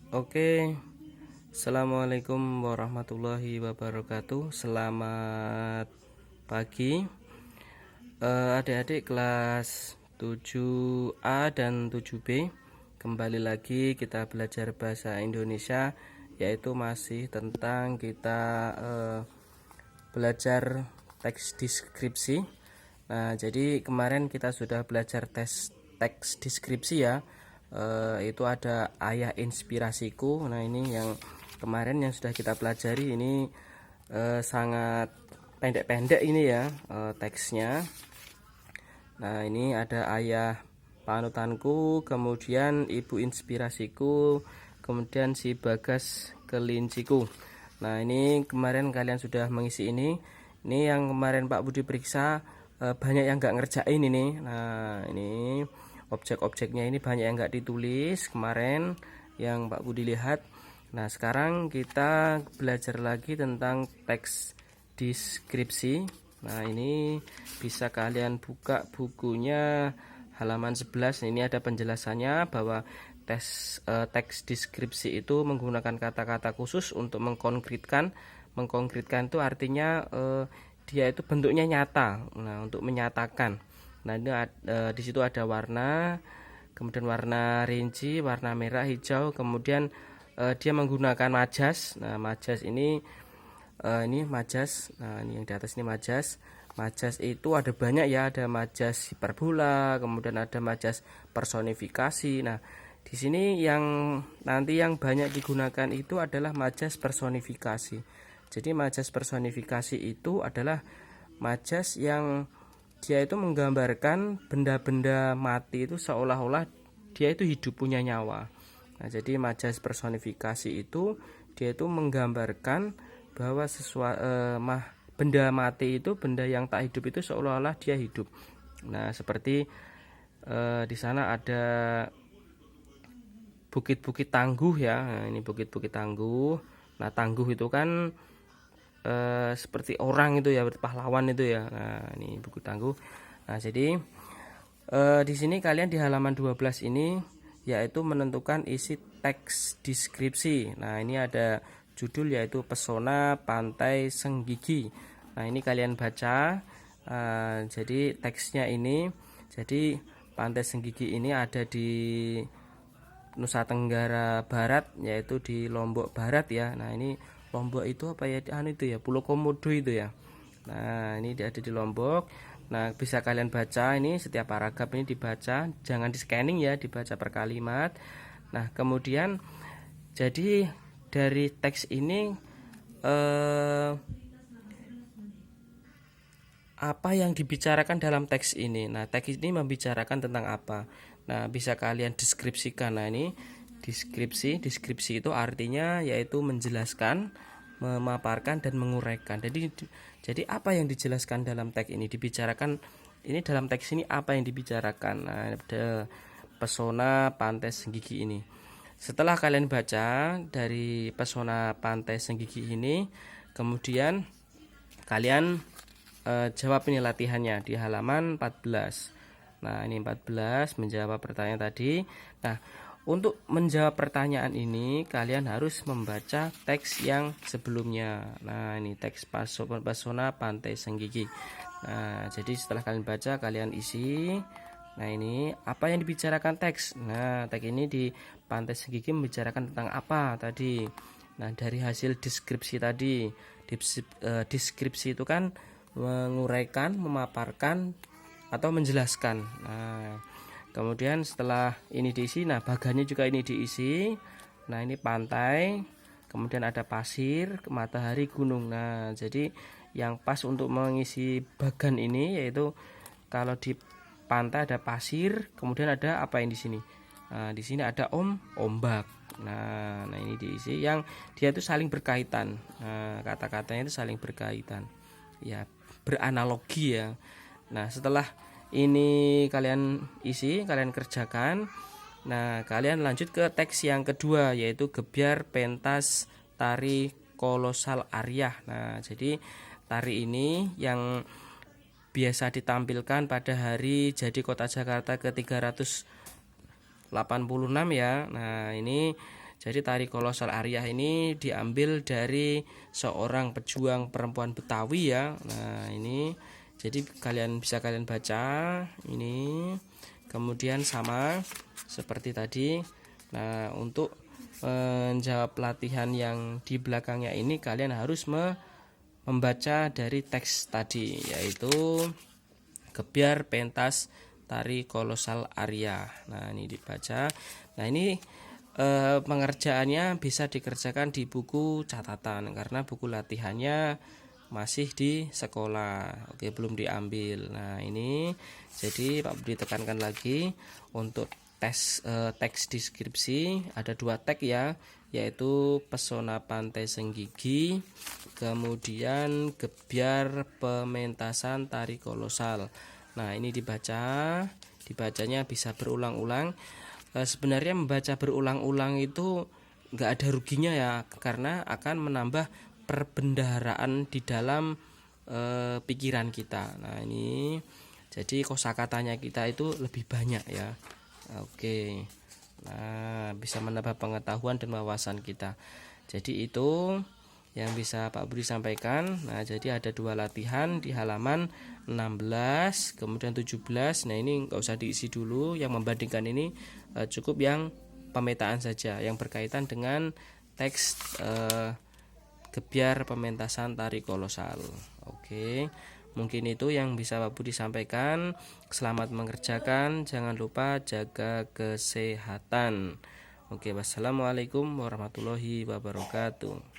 Oke, Assalamualaikum warahmatullahi wabarakatuh. Selamat pagi, adik-adik kelas 7A dan 7B. Kembali lagi kita belajar bahasa Indonesia, yaitu masih tentang kita belajar teks deskripsi. Nah, jadi kemarin kita sudah belajar teks deskripsi ya. Itu ada ayah inspirasiku. Nah, ini yang kemarin yang sudah kita pelajari ini sangat pendek-pendek ini ya teksnya. Nah, ini ada ayah panutanku, kemudian ibu inspirasiku, kemudian si Bagas kelinciku. Nah, ini kemarin kalian sudah mengisi ini. Ini yang kemarin Pak Budi periksa, banyak yang nggak ngerjain ini. Nah, ini objek-objeknya ini banyak yang nggak ditulis kemarin yang Pak Budi lihat. Nah, sekarang kita belajar lagi tentang teks deskripsi. Nah, ini bisa kalian buka bukunya halaman 11. Ini ada penjelasannya bahwa teks deskripsi itu menggunakan kata-kata khusus untuk mengkonkretkan. Mengkonkretkan itu artinya dia itu bentuknya nyata. Nah, untuk menyatakan. Nah, ini di situ ada warna, kemudian warna rinci, warna merah, hijau, kemudian dia menggunakan majas. Nah, majas ini majas. Nah, ini yang di atas ini majas. Majas itu ada banyak ya, ada majas hiperbola, kemudian ada majas personifikasi. Nah, di sini yang nanti yang banyak digunakan itu adalah majas personifikasi. Jadi majas personifikasi itu adalah majas yang dia itu menggambarkan benda-benda mati itu seolah-olah dia itu hidup, punya nyawa. Nah, jadi majas personifikasi itu dia itu menggambarkan bahwa benda mati itu, benda yang tak hidup itu seolah-olah dia hidup. Nah, seperti di sana ada bukit-bukit tangguh ya. Nah, ini bukit-bukit tangguh. Nah, tangguh itu kan seperti orang itu ya, pahlawan itu ya. Nah, ini buku tangguh. Nah, jadi di sini kalian di halaman 12 ini yaitu menentukan isi teks deskripsi. Nah, ini ada judul yaitu Pesona Pantai Senggigi. Nah, ini kalian baca. Jadi teksnya ini, jadi Pantai Senggigi ini ada di Nusa Tenggara Barat, yaitu di Lombok Barat ya. Nah, ini Lombok itu apa ya? Itu ya, Pulau Komodo itu ya. Nah, ini ada di Lombok. Nah, bisa kalian baca ini, setiap paragraf ini dibaca, jangan di scanning ya, dibaca per kalimat. Nah, kemudian jadi dari teks ini apa yang dibicarakan dalam teks ini. Nah, teks ini membicarakan tentang apa? Nah, bisa kalian deskripsikan. Nah, ini deskripsi itu artinya yaitu menjelaskan, memaparkan dan menguraikan. Jadi apa yang dijelaskan dalam teks ini, dibicarakan ini dalam teks ini apa yang dibicarakan. Nah, ada Pesona Pantai Senggigi ini. Setelah kalian baca dari Pesona Pantai Senggigi ini, kemudian kalian jawab ini latihannya di halaman 14. Nah, ini 14 menjawab pertanyaan tadi. Nah, untuk menjawab pertanyaan ini kalian harus membaca teks yang sebelumnya. Nah, ini teks Pesona Pantai Senggigi. Nah, jadi setelah kalian baca, kalian isi. Nah, ini apa yang dibicarakan teks. Nah, teks ini di Pantai Senggigi membicarakan tentang apa tadi. Nah, dari hasil deskripsi tadi, deskripsi itu kan menguraikan, memaparkan atau menjelaskan. Nah, kemudian setelah ini diisi, nah bagannya juga ini diisi. Nah, ini pantai, kemudian ada pasir, matahari, gunung. Nah, jadi yang pas untuk mengisi bagan ini yaitu kalau di pantai ada pasir, kemudian ada apa yang di sini? Nah, di sini ada ombak. Nah, ini diisi yang dia itu saling berkaitan. Nah, kata-katanya itu saling berkaitan. Ya, beranalogi ya. Nah, setelah ini kalian isi, kalian kerjakan. Nah, kalian lanjut ke teks yang kedua yaitu Gebyar Pentas Tari Kolosal Aryah. Nah, jadi tari ini yang biasa ditampilkan pada hari jadi Kota Jakarta ke-386 ya. Nah, ini Jadi tari kolosal Arya ini diambil dari seorang pejuang perempuan Betawi ya. Nah, ini jadi kalian baca ini. Kemudian sama seperti tadi. Nah, untuk menjawab latihan yang di belakangnya ini kalian harus membaca dari teks tadi, yaitu gebyar pentas tari kolosal Arya. Nah, ini dibaca. Nah, ini pengerjaannya bisa dikerjakan di buku catatan karena buku latihannya masih di sekolah. Oke, belum diambil. Nah, ini jadi Pak Budi tekankan lagi untuk teks deskripsi ada 2 tag ya, yaitu pesona pantai Senggigi, kemudian gebyar pementasan tari kolosal. Nah, ini dibacanya bisa berulang-ulang. Sebenarnya membaca berulang-ulang itu nggak ada ruginya ya, karena akan menambah perbendaharaan di dalam pikiran kita. Nah, ini jadi kosakatanya kita itu lebih banyak ya. Oke. Nah, bisa menambah pengetahuan dan wawasan kita. Jadi itu yang bisa Pak Budi sampaikan. Nah, jadi ada 2 latihan di halaman 16 kemudian 17. Nah, ini nggak usah diisi dulu. Yang membandingkan ini cukup yang pemetaan saja yang berkaitan dengan teks gebyar pementasan tari kolosal. Oke, mungkin itu yang bisa Pak Budi sampaikan. Selamat mengerjakan, jangan lupa jaga kesehatan. Oke, wassalamualaikum warahmatullahi wabarakatuh.